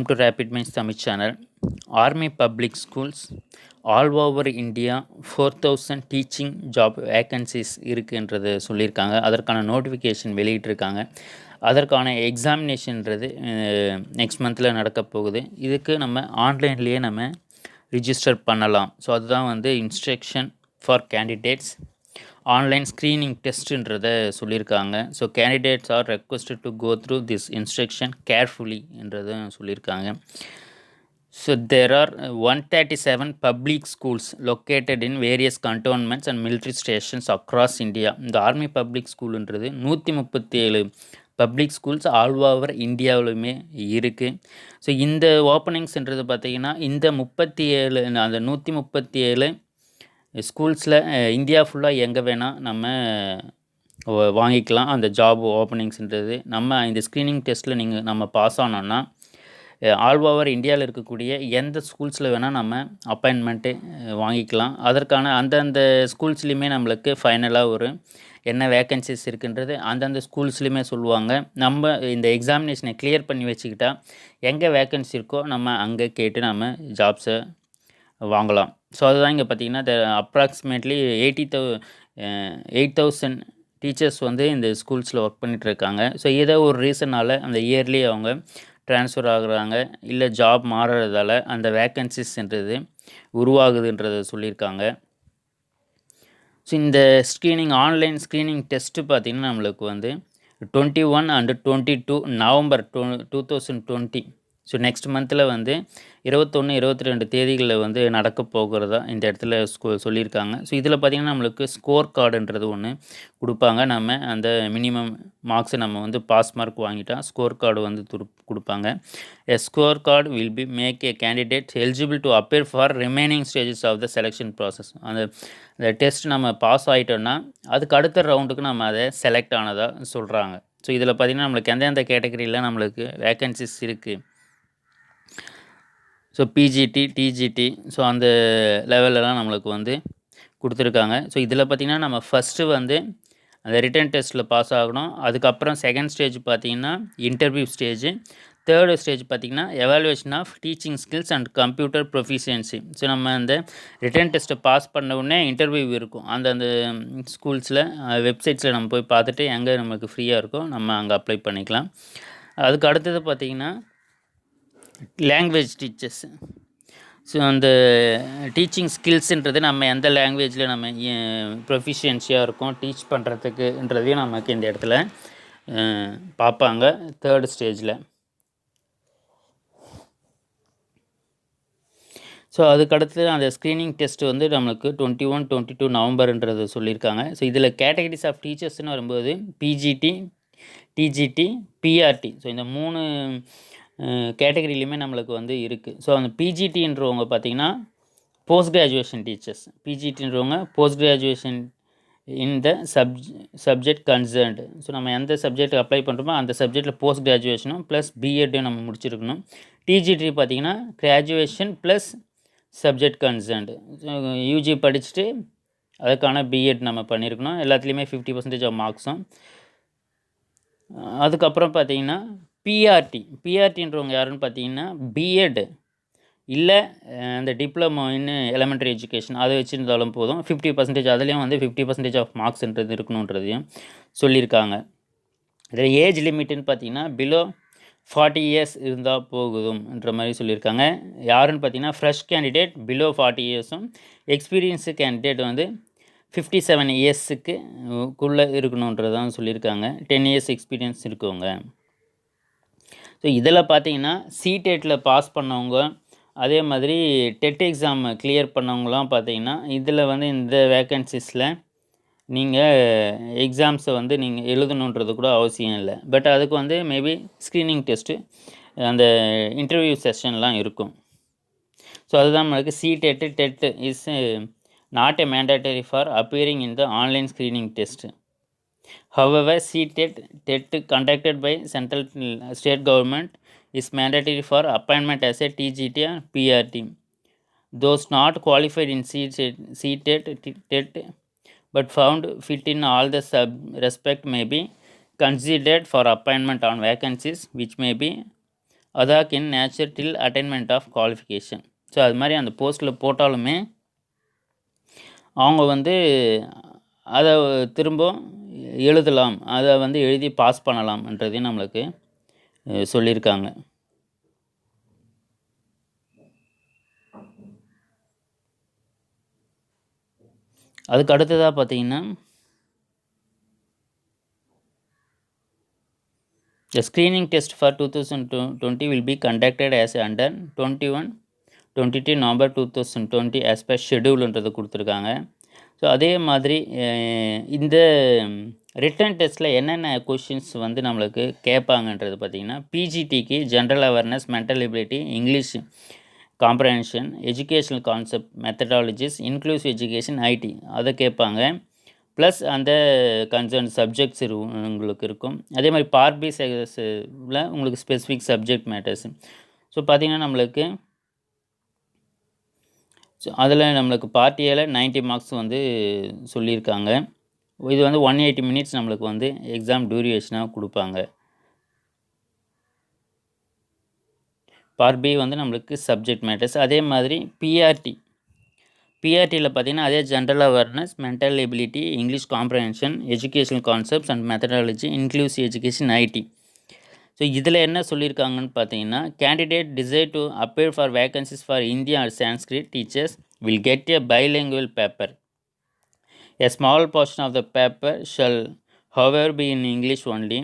to Rapid Minds Tamil channel. Army Public Schools all over India 4000 teaching job vacancies இருக்குன்றது சொல்லியிருக்காங்க. அதற்கான notification வெளியிட்டிருக்காங்க. அதற்கான எக்ஸாமினேஷன்றது நெக்ஸ்ட் மந்தில் நடக்க போகுது. இதுக்கு நம்ம ஆன்லைன்லேயே நம்ம ரிஜிஸ்டர் பண்ணலாம். ஸோ அதுதான் வந்து instruction for candidates. Online screening டெஸ்ட்டுன்றதை சொல்லியிருக்காங்க. So candidates are requested to go through this instruction carefully என்றதும் சொல்லியிருக்காங்க. So there are 137 public schools located in various cantonments and military stations across India. இந்த army public ஸ்கூலுன்றது 137 public schools all over இந்தியாவிலுமே இருக்குது. So இந்த ஓப்பனிங்ஸ்ன்றது பார்த்திங்கன்னா இந்த 37 அந்த 137 ஸ்கூல்ஸில் இந்தியா ஃபுல்லாக எங்கே வேணால் நம்ம வாங்கிக்கலாம். அந்த ஜாப் ஓப்பனிங்ஸ்ன்றது நம்ம இந்த ஸ்க்ரீனிங் டெஸ்ட்டில் நம்ம பாஸ் ஆனோன்னா ஆல் ஓவர் இந்தியாவில் இருக்கக்கூடிய எந்த ஸ்கூல்ஸில் வேணால் நம்ம அப்பாயின்மெண்ட்டு வாங்கிக்கலாம். அதற்கான அந்தந்த ஸ்கூல்ஸ்லேயுமே நம்மளுக்கு ஃபைனலாக ஒரு என்ன வேக்கன்சிஸ் இருக்குன்றது அந்தந்த ஸ்கூல்ஸ்லேயுமே சொல்லுவாங்க. நம்ம இந்த எக்ஸாமினேஷனை கிளியர் பண்ணி வச்சுக்கிட்டா எங்கே வேக்கன்சி இருக்கோ நம்ம அங்கே கேட்டு நம்ம ஜாப்ஸை வாங்கலாம். ஸோ அதுதான் இங்கே பார்த்திங்கன்னா அப்ராக்சிமேட்லி 8,000 டீச்சர்ஸ் வந்து இந்த ஸ்கூல்ஸில் ஒர்க் பண்ணிகிட்ருக்காங்க. ஸோ ஏதோ ஒரு ரீசனால் அந்த இயர்லி அவங்க ட்ரான்ஸ்ஃபர் ஆகுறாங்க, இல்லை ஜாப் மாறுறதால அந்த வேக்கன்சிஸ்ன்றது உருவாகுதுன்றதை சொல்லியிருக்காங்க. ஸோ இந்த ஆன்லைன் ஸ்க்ரீனிங் டெஸ்ட்டு பார்த்திங்கன்னா நம்மளுக்கு வந்து 21 and 22 நவம்பர் 2020. ஸோ நெக்ஸ்ட் மந்தில் வந்து 21, 22 தேதிகளில் வந்து நடக்க போகிறதா இந்த இடத்துல சொல்லியிருக்காங்க. ஸோ இதில் பார்த்திங்கன்னா நம்மளுக்கு ஸ்கோர் கார்டுன்றது ஒன்று கொடுப்பாங்க. நம்ம அந்த மினிமம் மார்க்ஸை நம்ம வந்து பாஸ் மார்க் வாங்கிட்டா ஸ்கோர் கார்டு வந்து கொடுப்பாங்க. A score card will be make a candidate eligible to appear for remaining stages of the selection process. அந்த டெஸ்ட் நம்ம பாஸ் ஆகிட்டோன்னா அதுக்கு அடுத்த ரவுண்டுக்கு நம்ம அதை செலக்ட் ஆனதாக சொல்கிறாங்க. ஸோ இதில் பார்த்திங்கன்னா நம்மளுக்கு எந்தெந்த கேட்டகரியில் நம்மளுக்கு வேக்கன்சிஸ் இருக்குது. ஸோ பிஜிடி, டிஜிடி, ஸோ அந்த லெவலெலாம் நம்மளுக்கு வந்து கொடுத்துருக்காங்க. ஸோ இதில் பார்த்திங்கன்னா நம்ம ஃபஸ்ட்டு வந்து அந்த ரிட்டன் டெஸ்ட்டில் பாஸ் ஆகணும். அதுக்கப்புறம் செகண்ட் ஸ்டேஜ் பார்த்திங்கன்னா இன்டர்வியூ ஸ்டேஜ். தேர்டு ஸ்டேஜ் பார்த்திங்கன்னா evaluation of teaching skills and computer proficiency. So நம்ம அந்த ரிட்டன் டெஸ்ட்டை பாஸ் பண்ண உடனே இன்டர்வியூ இருக்கும். அந்த ஸ்கூல்ஸில் வெப்சைட்ஸில் நம்ம போய் பார்த்துட்டு எங்கே நமக்கு ஃப்ரீயாக இருக்கோ நம்ம அங்கே அப்ளை பண்ணிக்கலாம். அதுக்கு அடுத்தது பார்த்திங்கன்னா லாங்குவேஜ் டீச்சர்ஸ். ஸோ அந்த டீச்சிங் ஸ்கில்ஸுன்றது நம்ம எந்த லாங்குவேஜில் நம்ம ப்ரொஃபிஷியன்சியாக இருக்கும் டீச் பண்ணுறதுக்குன்றதையும் நமக்கு இந்த இடத்துல பார்ப்பாங்க தேர்டு ஸ்டேஜில். ஸோ அதுக்கடுத்து அந்த ஸ்க்ரீனிங் டெஸ்ட்டு வந்து நம்மளுக்கு 21, 22 நவம்பர்ன்றது சொல்லியிருக்காங்க. ஸோ இதில் கேட்டகரிஸ் ஆஃப் டீச்சர்ஸ்னு வரும்போது பிஜிடி, டிஜிடி, பிஆர்டி, ஸோ இந்த 3 கேட்டகரியிலையுமே நம்மளுக்கு வந்து இருக்குது. ஸோ அந்த பிஜிடின்றவங்க பார்த்திங்கன்னா போஸ்ட் கிராஜுவேஷன் டீச்சர்ஸ். பிஜிடின்றவங்க post graduation in the subject concerned. So நம்ம எந்த சப்ஜெக்ட் அப்ளை பண்ணுறோமோ அந்த சப்ஜெக்டில் போஸ்ட் கிராஜுவேஷனும் ப்ளஸ் பிஎட்டும் நம்ம முடிச்சிருக்கணும். டிஜிடி பார்த்திங்கன்னா graduation plus subject concerned. UG படிச்சுட்டு அதுக்கான பிஎட் நம்ம பண்ணியிருக்கணும். எல்லாத்துலேயுமே 50% ஆஃப் மார்க்ஸும். அதுக்கப்புறம் பார்த்திங்கன்னா பிஆர்டின்றவங்க யாருன்னு பார்த்தீங்கன்னா பிஎட் இல்லை அந்த டிப்ளமோ இன் எலிமெண்ட்ரி எஜுகேஷன் அதை வச்சுருந்தாலும் போதும். 50% அதுலேயும் வந்து 50% ஆஃப் மார்க்ஸ்ன்றது இருக்கணுன்றதையும் சொல்லியிருக்காங்க. இதில் ஏஜ் லிமிட்டுன்னு பார்த்தீங்கன்னா பிலோ 40 இயர்ஸ் இருந்தால் போகுதுன்ற மாதிரி சொல்லியிருக்காங்க. யாருன்னு பார்த்தீங்கன்னா ஃப்ரெஷ் கேண்டிடேட் பிலோ 40 இயர்ஸும் எக்ஸ்பீரியன்ஸு கேண்டிடேட் வந்து 57 இயர்ஸுக்குள்ளே இருக்கணுன்றதான் சொல்லியிருக்காங்க. 10 இயர்ஸ் எக்ஸ்பீரியன்ஸ் இருக்கவங்க. ஸோ இதில் பார்த்தீங்கன்னா சிடெட்டில் பாஸ் பண்ணவங்க அதே மாதிரி டெட் எக்ஸாம் கிளியர் பண்ணவங்களாம் பார்த்தீங்கன்னா இதில் வந்து இந்த வேக்கன்சிஸில் நீங்கள் எக்ஸாம்ஸை வந்து நீங்கள் எழுதணுன்றது கூட அவசியம் இல்லை. பட் அதுக்கு வந்து மேபி ஸ்க்ரீனிங் டெஸ்ட்டு அந்த இன்டர்வியூ செஷன்லாம் இருக்கும். ஸோ அதுதான் நம்மளுக்கு CTET TET is not a mandatory for appearing in the online screening test. However, TET conducted by central state government is mandatory for appointment as a TGT and PRT. Those not qualified in CTET, TET, but found fit in all the respect may be considered for appointment on vacancies which may be ad hoc in nature till attainment of qualification. So அது மாதிரி அந்த போஸ்ட்டில் போட்டாலுமே அவங்க வந்து அதை திரும்ப எழுதலாம், அதை வந்து எழுதி பாஸ் பண்ணலாம்ன்றதையும் நம்மளுக்கு சொல்லியிருக்காங்க. அதுக்கு அடுத்ததாக பார்த்தீங்கன்னா the screening test for 2020 will be conducted as under 22 November 2020 as per schedule-ன்றது கொடுத்துருக்காங்க. ஸோ அதே மாதிரி இந்த ரிட்டன் டெஸ்ட்டில் என்னென்ன கொஷின்ஸ் வந்து நம்மளுக்கு கேட்பாங்கன்றது பார்த்திங்கன்னா பிஜிடிக்கு general awareness, mental ability, English comprehension, educational concept, methodologies, inclusive education, IT அதை கேட்பாங்க. ப்ளஸ் அந்த கன்சர்ன் சப்ஜெக்ட்ஸ் உங்களுக்கு இருக்கும். அதே மாதிரி பார்ட் பி செக்ஷனில் உங்களுக்கு ஸ்பெசிஃபிக் சப்ஜெக்ட் மேட்டர்ஸ். ஸோ பார்த்திங்கன்னா நம்மளுக்கு அதில் நம்மளுக்கு பார்ட் ஏல 90 மார்க்ஸ் வந்து சொல்லியிருக்காங்க. இது வந்து 180 மினிட்ஸ் நம்மளுக்கு வந்து எக்ஸாம் டியூரேஷனாக கொடுப்பாங்க. பார்ட் பி வந்து நம்மளுக்கு சப்ஜெக்ட் மேட்டர்ஸ். அதே மாதிரி பிஆர்டியில் பார்த்திங்கன்னா அதே general awareness, mental ability, English comprehension, educational concepts and methodology, inclusive education, IT. So இதில் என்ன சொல்லியிருக்காங்கன்னு பார்த்தீங்கன்னா candidate desire to appear for vacancies for India or Sanskrit teachers will get a bilingual paper. A small portion of the paper shall however be in English only,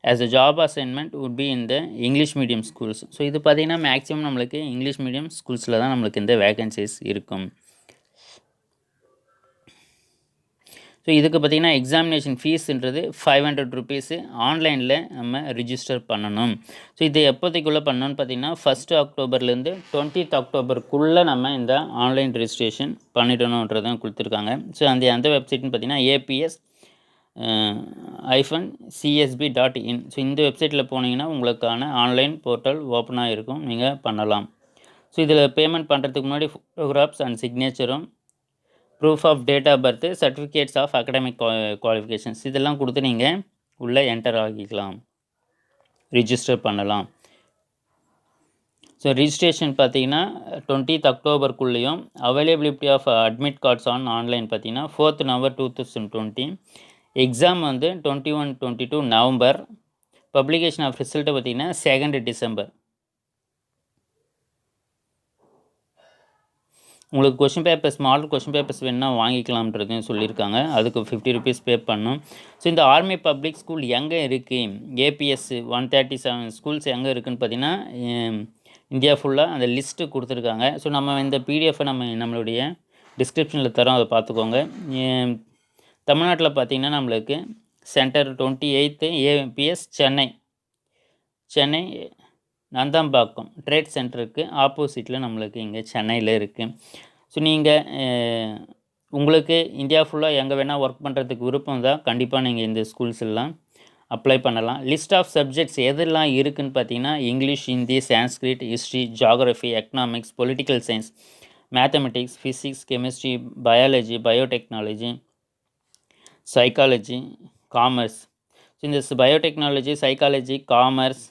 as a job assignment would be in the English medium schools. So இது பார்த்திங்கன்னா maximum நம்மளுக்கு English medium ஸ்கூல்ஸில் தான் நம்மளுக்கு இந்த vacancies இருக்கும். So இதுக்கு பார்த்திங்கன்னா examination ஃபீஸுன்றது 500 rupees ஆன்லைனில் நம்ம ரிஜிஸ்டர் பண்ணணும். ஸோ இது எப்போதைக்குள்ளே பண்ணணும்னு பார்த்திங்கன்னா 1 அக்டோபர்லேருந்து 20 அக்டோபருக்குள்ளே நம்ம இந்த ஆன்லைன் ரெஜிஸ்ட்ரேஷன் பண்ணிடணுன்றதான் கொடுத்துருக்காங்க. ஸோ அந்த வெப்சைட்னு பார்த்திங்கன்னா APS-CSB.in. ஸோ இந்த வெப்சைட்டில் போனீங்கன்னா உங்களுக்கான ஆன்லைன் போர்ட்டல் ஓப்பனாக இருக்கும், நீங்கள் பண்ணலாம். ஸோ இதில் பேமெண்ட் பண்ணுறதுக்கு முன்னாடி ஃபோட்டோகிராஃப்ஸ் அண்ட் சிக்னேச்சரும், proof of date of birth, certificates of academic qualifications இதெல்லாம் கொடுத்து நீங்கள் உள்ளே என்டர் ஆகிக்கலாம், ரிஜிஸ்டர் பண்ணலாம். ஸோ ரிஜிஸ்ட்ரேஷன் பார்த்தீங்கன்னா 20 அக்டோபருக்குள்ளேயும், availability of admit cards online பார்த்தீங்கன்னா 4 நவம்பர் 2020. எக்ஸாம் வந்து 21-22 நவம்பர். பப்ளிகேஷன் ஆஃப் ரிசல்ட்டை பார்த்திங்கன்னா 2 டிசம்பர். உங்களுக்கு question papers, model question papers வேணுன்னா வாங்கிக்கலாம்ன்றதையும் சொல்லியிருக்காங்க. அதுக்கு 50 ருபீஸ் பே பண்ணணும். ஸோ இந்த ஆர்மி பப்ளிக் ஸ்கூல் எங்கே இருக்குது, APS 137 ஸ்கூல்ஸ் எங்கே இருக்குதுன்னு பார்த்தீங்கன்னா இந்தியா ஃபுல்லாக அந்த லிஸ்ட்டு கொடுத்துருக்காங்க. ஸோ நம்ம இந்த பிடிஎஃப்பை நம்மளுடைய டிஸ்கிரிப்ஷனில் தரோம், அதை பார்த்துக்கோங்க. தமிழ்நாட்டில் பார்த்திங்கன்னா நம்மளுக்கு centre 28 APS Chennai Nandambakkam trade சென்டருக்கு ஆப்போசிட்டில் நம்மளுக்கு இங்கே சென்னையில் இருக்குது. ஸோ நீங்கள் உங்களுக்கு இந்தியா ஃபுல்லாக எங்கே வேணால் ஒர்க் பண்ணுறதுக்கு விருப்பம் தான், கண்டிப்பாக நீங்கள் இந்த ஸ்கூல்ஸ் எல்லாம் அப்ளை பண்ணலாம். லிஸ்ட் ஆஃப் சப்ஜெக்ட்ஸ் எதெல்லாம் இருக்குதுன்னு பார்த்தீங்கன்னா English, Hindi, Sanskrit, history, geography, economics, political science, mathematics, physics, chemistry, biology, biotechnology, psychology, commerce. So இந்த பயோடெக்னாலஜி, சைக்காலஜி, காமர்ஸ்,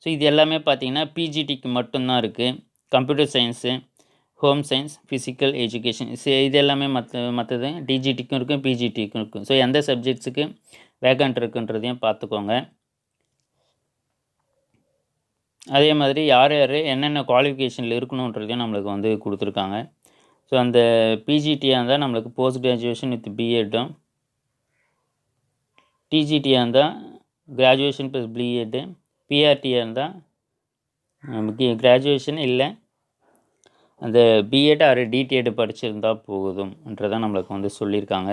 ஸோ இது எல்லாமே பார்த்திங்கன்னா பிஜிடிக்கு மட்டும்தான் இருக்குது. Computer science, home science, physical education, இது எல்லாமே மற்றது டிஜிடிக்கும் இருக்கும், பிஜிடிக்கும் இருக்கும். ஸோ எந்த சப்ஜெக்ட்ஸுக்கு வேகண்ட் இருக்குன்றதையும் பார்த்துக்கோங்க. அதே மாதிரி யார் என்னென்ன குவாலிஃபிகேஷனில் இருக்கணுன்றதையும் நம்மளுக்கு வந்து கொடுத்துருக்காங்க. ஸோ அந்த பிஜிடியாக இருந்தால் நம்மளுக்கு போஸ்ட் கிராஜுவேஷன் வித் பிஎட்டும், டிஜிடியாக இருந்தால் கிராஜுவேஷன் ப்ளஸ் பிஎட்டு, பிஆர்டியாக இருந்தால் நமக்கு கிராஜுவேஷன் இல்லை அந்த பிஎட் ஆர் டிடிஎட் படிச்சிருந்தால் போகுதுன்றதான் நம்மளுக்கு வந்து சொல்லியிருக்காங்க.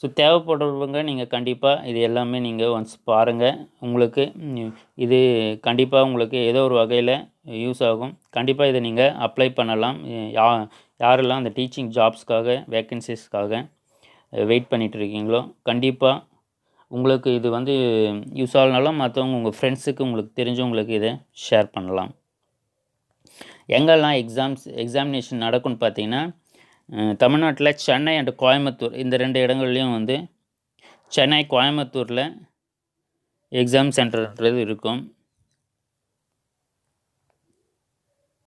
ஸோ தேவைப்படுறவங்க நீங்கள் கண்டிப்பாக இது எல்லாமே நீங்கள் ஒன்ஸ் பாருங்கள். உங்களுக்கு இது கண்டிப்பாக உங்களுக்கு ஏதோ ஒரு வகையில் யூஸ் ஆகும். கண்டிப்பாக இதை நீங்கள் அப்ளை பண்ணலாம். யாரெல்லாம் அந்த டீச்சிங் ஜாப்ஸ்க்காக, வேக்கன்சிஸ்க்காக வெயிட் பண்ணிகிட்ருக்கீங்களோ கண்டிப்பாக உங்களுக்கு இது வந்து யூஸ் ஆகலனாலும் மற்றவங்க உங்கள் ஃப்ரெண்ட்ஸுக்கு, உங்களுக்கு தெரிஞ்சவங்களுக்கு இதை ஷேர் பண்ணலாம். எங்கெல்லாம் எக்ஸாமினேஷன் நடக்கும்னு பார்த்தீங்கன்னா தமிழ்நாட்டில் சென்னை அண்ட் கோயம்புத்தூர் இந்த 2 இடங்கள்லையும் வந்து சென்னை, கோயம்புத்தூரில் எக்ஸாம் சென்டர்ன்றது இருக்கும்.